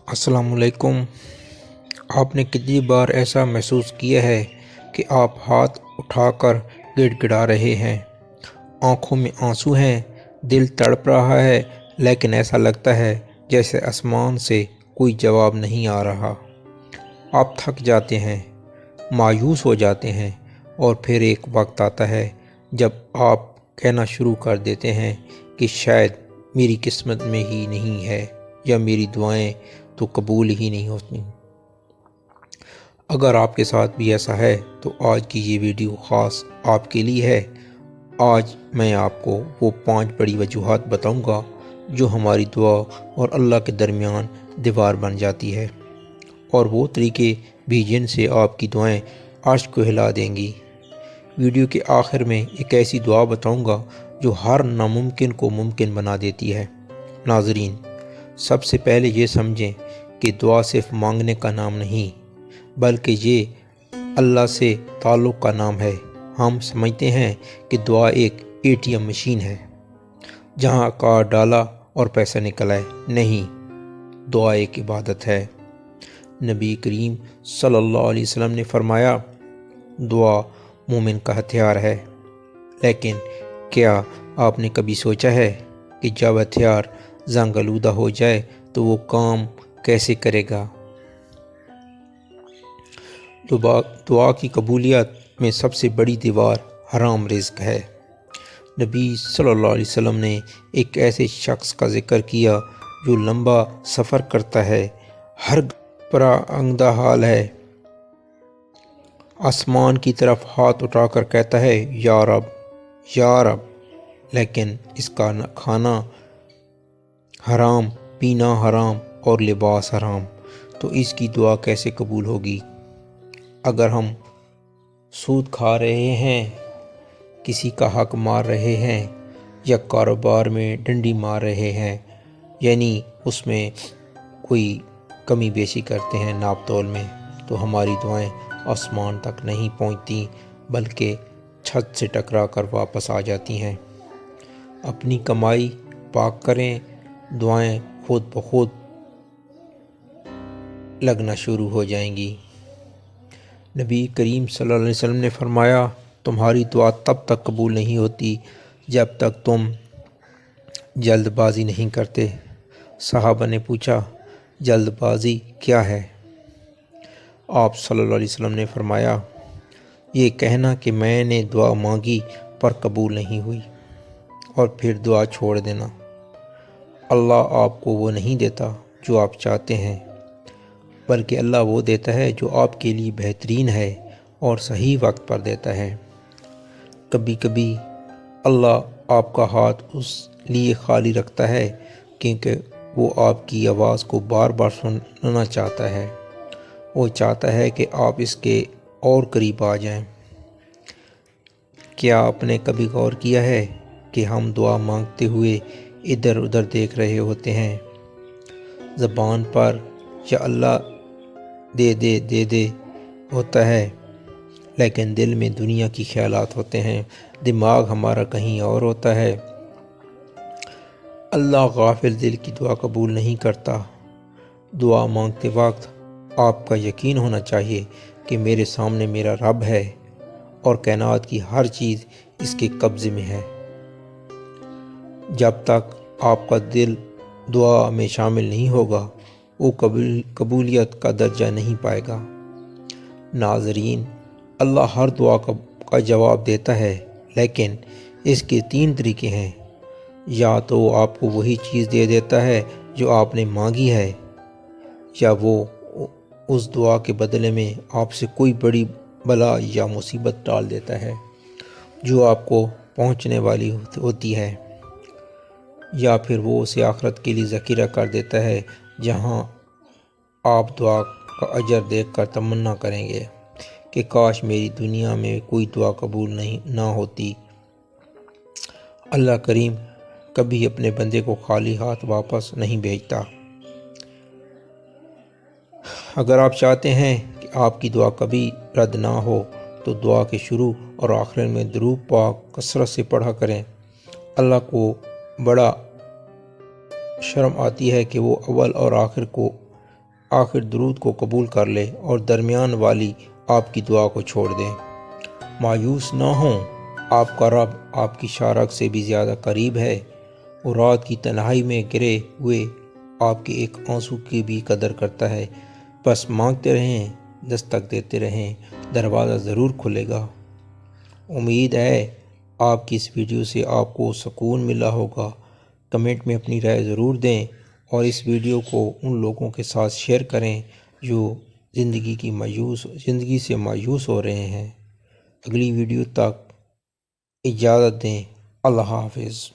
अस्सलाम वालेकुम। आपने कितनी बार ऐसा महसूस किया है कि आप हाथ उठाकर गिड़गिड़ा रहे हैं, आंखों में आंसू हैं, दिल तड़प रहा है, लेकिन ऐसा लगता है जैसे आसमान से कोई जवाब नहीं आ रहा। आप थक जाते हैं, मायूस हो जाते हैं और फिर एक वक्त आता है जब आप कहना शुरू कर देते हैं कि शायद मेरी किस्मत में ही नहीं है या मेरी दुआएं तो कबूल ही नहीं होती। अगर आपके साथ भी ऐसा है तो आज की ये वीडियो ख़ास आपके लिए है। आज मैं आपको वो 5 बड़ी वजूहात बताऊंगा जो हमारी दुआ और अल्लाह के दरमियान दीवार बन जाती है, और वो तरीके भी जिनसे आपकी दुआएं अर्श को हिला देंगी। वीडियो के आखिर में एक ऐसी दुआ बताऊंगा जो हर नामुमकिन को मुमकिन बना देती है। नाज़रीन, सबसे पहले ये समझें कि दुआ सिर्फ मांगने का नाम नहीं, बल्कि ये अल्लाह से ताल्लुक़ का नाम है। हम समझते हैं कि दुआ एक एटीएम मशीन है जहां कार्ड डाला और पैसा निकल आए। नहीं, दुआ एक इबादत है। नबी करीम सल्लल्लाहु अलैहि वसल्लम ने फरमाया, दुआ मोमिन का हथियार है। लेकिन क्या आपने कभी सोचा है कि जब हथियार जंग आलूदा हो जाए तो वो काम कैसे करेगा? दुआ की कबूलियत में सबसे बड़ी दीवार हराम रिज़्क है। नबी सल्लल्लाहु अलैहि वसल्लम ने एक ऐसे शख्स का जिक्र किया जो लंबा सफ़र करता है, हर परांगदा हाल है, आसमान की तरफ हाथ उठाकर कहता है या रब या रब, लेकिन इसका खाना हराम, पीना हराम और लिबास हराम, तो इसकी दुआ कैसे कबूल होगी? अगर हम सूद खा रहे हैं, किसी का हक मार रहे हैं या कारोबार में डंडी मार रहे हैं, यानी उसमें कोई कमी बेशी करते हैं नाप तोल में, तो हमारी दुआएं आसमान तक नहीं पहुंचती बल्कि छत से टकरा कर वापस आ जाती हैं। अपनी कमाई पाक करें, दुआएं खुद ब खुद लगना शुरू हो जाएंगी। नबी करीम सल्लल्लाहु अलैहि वसल्लम ने फरमाया, तुम्हारी दुआ तब तक कबूल नहीं होती जब तक तुम जल्दबाजी नहीं करते। सहाबा ने पूछा, जल्दबाजी क्या है? आप सल्लल्लाहु अलैहि वसल्लम ने फरमाया, ये कहना कि मैंने दुआ मांगी पर कबूल नहीं हुई और फिर दुआ छोड़ देना। अल्लाह आपको वो नहीं देता जो आप चाहते हैं, बल्कि अल्लाह वो देता है जो आपके लिए बेहतरीन है और सही वक्त पर देता है। कभी कभी अल्लाह आपका हाथ उस लिए खाली रखता है क्योंकि वो आपकी आवाज़ को बार बार सुनना चाहता है। वो चाहता है कि आप इसके और करीब आ जाएं। क्या आपने कभी गौर किया है कि हम दुआ मांगते हुए इधर उधर देख रहे होते हैं? ज़बान पर या अल्लाह दे दे दे दे होता है, लेकिन दिल में दुनिया की ख्यालात होते हैं, दिमाग हमारा कहीं और होता है। अल्लाह गाफिल दिल की दुआ कबूल नहीं करता। दुआ मांगते वक्त आपका यकीन होना चाहिए कि मेरे सामने मेरा रब है और कायनात की हर चीज़ इसके कब्ज़े में है। जब तक आपका दिल दुआ में शामिल नहीं होगा, वो कबूलियत का दर्जा नहीं पाएगा। नाज़रीन, अल्लाह हर दुआ का जवाब देता है, लेकिन इसके 3 तरीके हैं। या तो वो आपको वही चीज़ दे देता है जो आपने मांगी है, या वो उस दुआ के बदले में आपसे कोई बड़ी बला या मुसीबत टाल देता है जो आपको पहुंचने वाली होती है, या फिर वो उसे आखिरत के लिए ज़खीरा कर देता है जहां आप दुआ का अजर देखकर तमन्ना करेंगे कि काश मेरी दुनिया में कोई दुआ कबूल ना होती। अल्लाह करीम कभी अपने बंदे को खाली हाथ वापस नहीं भेजता। अगर आप चाहते हैं कि आपकी दुआ कभी रद्द ना हो तो दुआ के शुरू और आखिर में दुरूद पाक कसरत से पढ़ा करें। अल्लाह को बड़ा शर्म आती है कि वो अव्वल और आखिर को آخر درود کو قبول کر لے اور درمیان والی آپ کی دعا کو چھوڑ دیں۔ مایوس نہ ہوں، آپ کا رب آپ کی شارک سے بھی زیادہ قریب ہے، اور رات کی تنہائی میں گرے ہوئے آپ کے ایک آنسو کی بھی قدر کرتا ہے۔ بس مانگتے رہیں، دستک دیتے رہیں، دروازہ ضرور کھلے گا۔ امید ہے آپ کی اس ویڈیو سے آپ کو سکون ملا ہوگا۔ کمنٹ میں اپنی رائے ضرور دیں اور اس ویڈیو کو ان لوگوں کے ساتھ شیئر کریں جو زندگی سے مایوس ہو رہے ہیں۔ اگلی ویڈیو تک اجازت دیں۔ اللہ حافظ۔